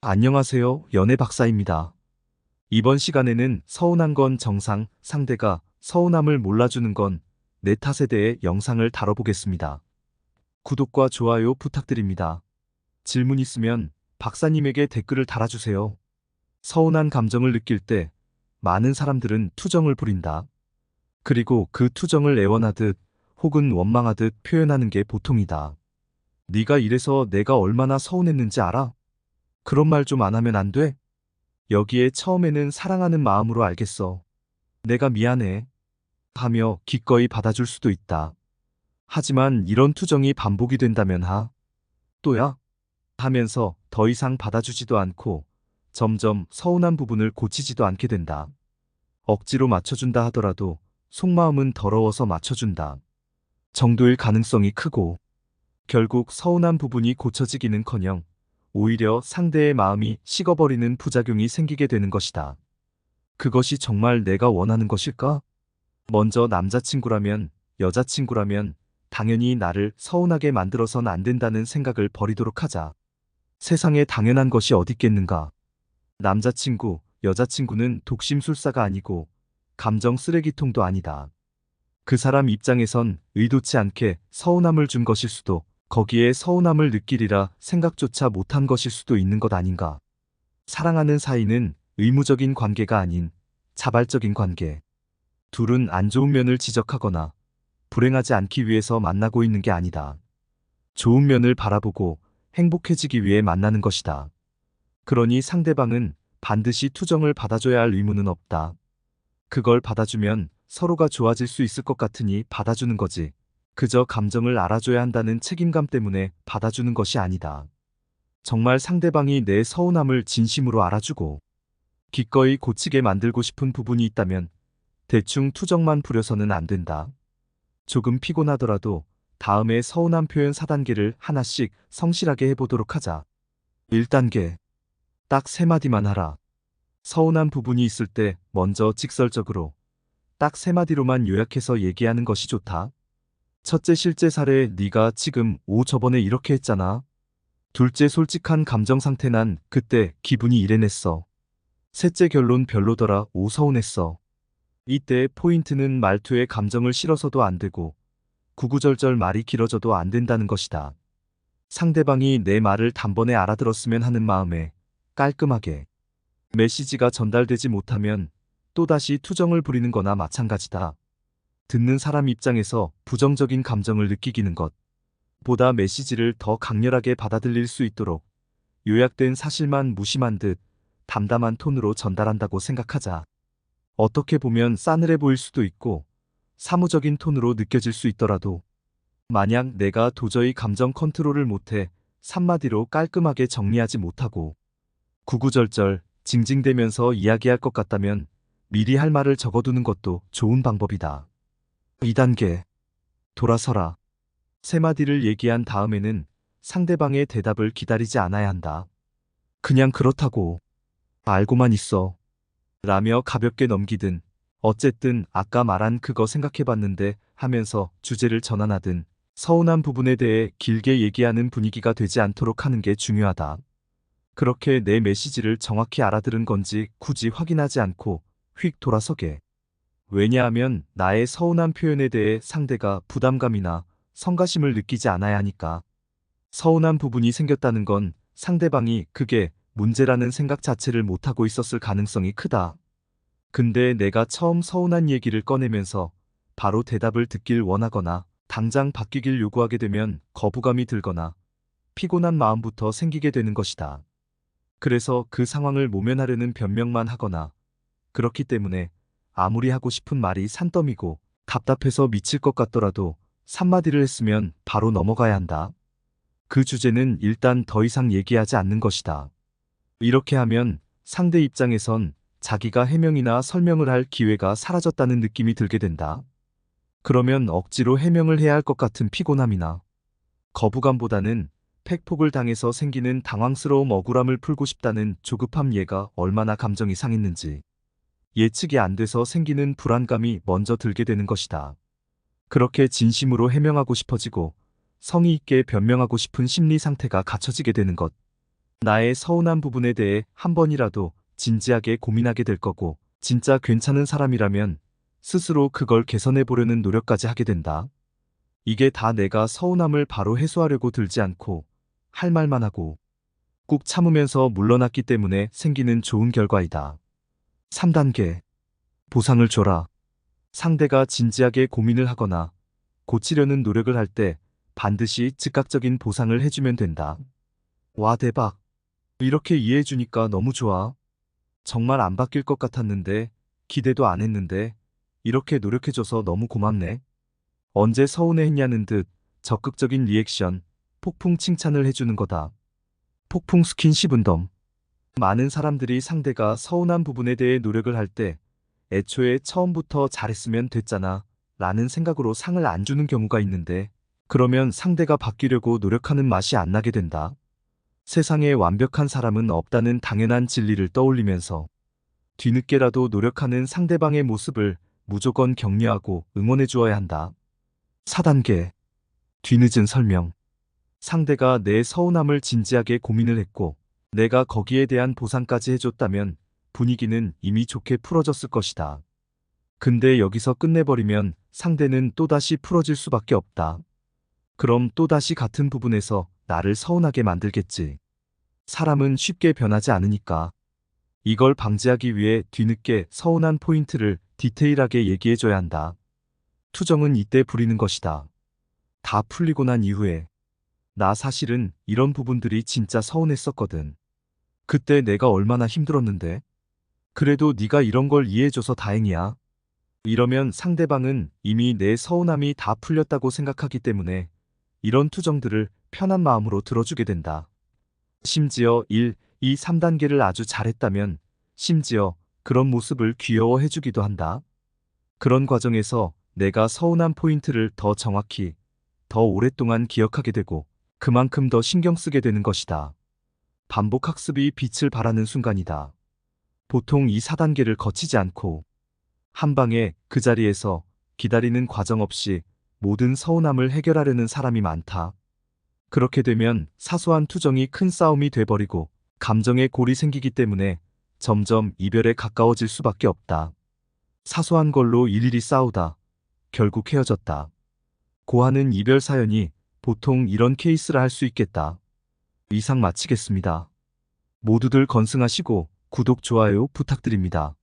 안녕하세요. 연애 박사입니다. 이번 시간에는 서운한 건 정상, 상대가 서운함을 몰라주는 건 내 탓에 대해 영상을 다뤄보겠습니다. 구독과 좋아요 부탁드립니다. 질문 있으면 박사님에게 댓글을 달아주세요. 서운한 감정을 느낄 때 많은 사람들은 투정을 부린다. 그리고 그 투정을 애원하듯 혹은 원망하듯 표현하는 게 보통이다. 네가 이래서 내가 얼마나 서운했는지 알아? 그런 말 좀 안 하면 안 돼? 여기에 처음에는 사랑하는 마음으로 알겠어. 내가 미안해. 하며 기꺼이 받아줄 수도 있다. 하지만 이런 투정이 반복이 된다면 또야? 하면서 더 이상 받아주지도 않고 점점 서운한 부분을 고치지도 않게 된다. 억지로 맞춰준다 하더라도 속마음은 더러워서 맞춰준다. 정도일 가능성이 크고 결국 서운한 부분이 고쳐지기는커녕 오히려 상대의 마음이 식어버리는 부작용이 생기게 되는 것이다. 그것이 정말 내가 원하는 것일까? 먼저 남자친구라면, 여자친구라면 당연히 나를 서운하게 만들어선 안 된다는 생각을 버리도록 하자. 세상에 당연한 것이 어딨겠는가? 남자친구, 여자친구는 독심술사가 아니고 감정 쓰레기통도 아니다. 그 사람 입장에선 의도치 않게 서운함을 준 것일 수도, 거기에 서운함을 느끼리라 생각조차 못한 것일 수도 있는 것 아닌가? 사랑하는 사이는 의무적인 관계가 아닌 자발적인 관계. 둘은 안 좋은 면을 지적하거나 불행하지 않기 위해서 만나고 있는 게 아니다. 좋은 면을 바라보고 행복해지기 위해 만나는 것이다. 그러니 상대방은 반드시 투정을 받아줘야 할 의무는 없다. 그걸 받아주면 서로가 좋아질 수 있을 것 같으니 받아주는 거지. 그저 감정을 알아줘야 한다는 책임감 때문에 받아주는 것이 아니다. 정말 상대방이 내 서운함을 진심으로 알아주고 기꺼이 고치게 만들고 싶은 부분이 있다면 대충 투정만 부려서는 안 된다. 조금 피곤하더라도 다음에 서운한 표현 4단계를 하나씩 성실하게 해보도록 하자. 1단계. 딱 3마디만 하라. 서운한 부분이 있을 때 먼저 직설적으로 딱 3마디로만 요약해서 얘기하는 것이 좋다. 첫째 실제 사례 네가 지금 저번에 이렇게 했잖아. 둘째 솔직한 감정 상태 난 그때 기분이 이래냈어. 셋째 결론 별로더라 서운했어. 이때 포인트는 말투에 감정을 실어서도 안 되고 구구절절 말이 길어져도 안 된다는 것이다. 상대방이 내 말을 단번에 알아들었으면 하는 마음에 깔끔하게 메시지가 전달되지 못하면 또다시 투정을 부리는 거나 마찬가지다. 듣는 사람 입장에서 부정적인 감정을 느끼기는 것보다 메시지를 더 강렬하게 받아들일 수 있도록 요약된 사실만 무심한 듯 담담한 톤으로 전달한다고 생각하자. 어떻게 보면 싸늘해 보일 수도 있고 사무적인 톤으로 느껴질 수 있더라도 만약 내가 도저히 감정 컨트롤을 못해 3마디로 깔끔하게 정리하지 못하고 구구절절 징징대면서 이야기할 것 같다면 미리 할 말을 적어두는 것도 좋은 방법이다. 2단계. 돌아서라. 3마디를 얘기한 다음에는 상대방의 대답을 기다리지 않아야 한다. 그냥 그렇다고 알고만 있어 라며 가볍게 넘기든 어쨌든 아까 말한 그거 생각해봤는데 하면서 주제를 전환하든 서운한 부분에 대해 길게 얘기하는 분위기가 되지 않도록 하는 게 중요하다. 그렇게 내 메시지를 정확히 알아들은 건지 굳이 확인하지 않고 휙 돌아서게. 왜냐하면 나의 서운한 표현에 대해 상대가 부담감이나 성가심을 느끼지 않아야 하니까. 서운한 부분이 생겼다는 건 상대방이 그게 문제라는 생각 자체를 못하고 있었을 가능성이 크다. 근데 내가 처음 서운한 얘기를 꺼내면서 바로 대답을 듣길 원하거나 당장 바뀌길 요구하게 되면 거부감이 들거나 피곤한 마음부터 생기게 되는 것이다. 그래서 그 상황을 모면하려는 변명만 하거나 그렇기 때문에 아무리 하고 싶은 말이 산더미고 답답해서 미칠 것 같더라도 3마디를 했으면 바로 넘어가야 한다. 그 주제는 일단 더 이상 얘기하지 않는 것이다. 이렇게 하면 상대 입장에선 자기가 해명이나 설명을 할 기회가 사라졌다는 느낌이 들게 된다. 그러면 억지로 해명을 해야 할 것 같은 피곤함이나 거부감보다는 팩폭을 당해서 생기는 당황스러움 억울함을 풀고 싶다는 조급함 얘가 얼마나 감정이 상했는지 예측이 안 돼서 생기는 불안감이 먼저 들게 되는 것이다. 그렇게 진심으로 해명하고 싶어지고 성의 있게 변명하고 싶은 심리 상태가 갖춰지게 되는 것. 나의 서운한 부분에 대해 한 번이라도 진지하게 고민하게 될 거고, 진짜 괜찮은 사람이라면 스스로 그걸 개선해 보려는 노력까지 하게 된다. 이게 다 내가 서운함을 바로 해소하려고 들지 않고 할 말만 하고 꾹 참으면서 물러났기 때문에 생기는 좋은 결과이다. 3단계. 보상을 줘라. 상대가 진지하게 고민을 하거나 고치려는 노력을 할 때 반드시 즉각적인 보상을 해주면 된다. 와, 대박. 이렇게 이해해주니까 너무 좋아. 정말 안 바뀔 것 같았는데, 기대도 안 했는데, 이렇게 노력해줘서 너무 고맙네. 언제 서운해했냐는 듯 적극적인 리액션, 폭풍 칭찬을 해주는 거다. 폭풍 스킨십은 덤. 많은 사람들이 상대가 서운한 부분에 대해 노력을 할 때, 애초에 처음부터 잘했으면 됐잖아 라는 생각으로 상을 안 주는 경우가 있는데, 그러면 상대가 바뀌려고 노력하는 맛이 안 나게 된다. 세상에 완벽한 사람은 없다는 당연한 진리를 떠올리면서 뒤늦게라도 노력하는 상대방의 모습을 무조건 격려하고 응원해 주어야 한다. 4단계. 뒤늦은 설명. 상대가 내 서운함을 진지하게 고민을 했고 내가 거기에 대한 보상까지 해줬다면 분위기는 이미 좋게 풀어졌을 것이다. 근데 여기서 끝내버리면 상대는 또다시 풀어질 수밖에 없다. 그럼 또다시 같은 부분에서 나를 서운하게 만들겠지. 사람은 쉽게 변하지 않으니까. 이걸 방지하기 위해 뒤늦게 서운한 포인트를 디테일하게 얘기해줘야 한다. 투정은 이때 부리는 것이다. 다 풀리고 난 이후에 나 사실은 이런 부분들이 진짜 서운했었거든. 그때 내가 얼마나 힘들었는데. 그래도 네가 이런 걸 이해해줘서 다행이야. 이러면 상대방은 이미 내 서운함이 다 풀렸다고 생각하기 때문에 이런 투정들을 편한 마음으로 들어주게 된다. 심지어 1, 2, 3단계를 아주 잘했다면 심지어 그런 모습을 귀여워해주기도 한다. 그런 과정에서 내가 서운한 포인트를 더 정확히, 더 오랫동안 기억하게 되고 그만큼 더 신경 쓰게 되는 것이다. 반복 학습이 빛을 발하는 순간이다. 보통 이 4단계를 거치지 않고 한 방에 그 자리에서 기다리는 과정 없이 모든 서운함을 해결하려는 사람이 많다. 그렇게 되면 사소한 투정이 큰 싸움이 돼버리고 감정의 골이 생기기 때문에 점점 이별에 가까워질 수밖에 없다. 사소한 걸로 일일이 싸우다 결국 헤어졌다. 고하는 이별 사연이 보통 이런 케이스라 할 수 있겠다. 이상 마치겠습니다. 모두들 건승하시고 구독, 좋아요 부탁드립니다.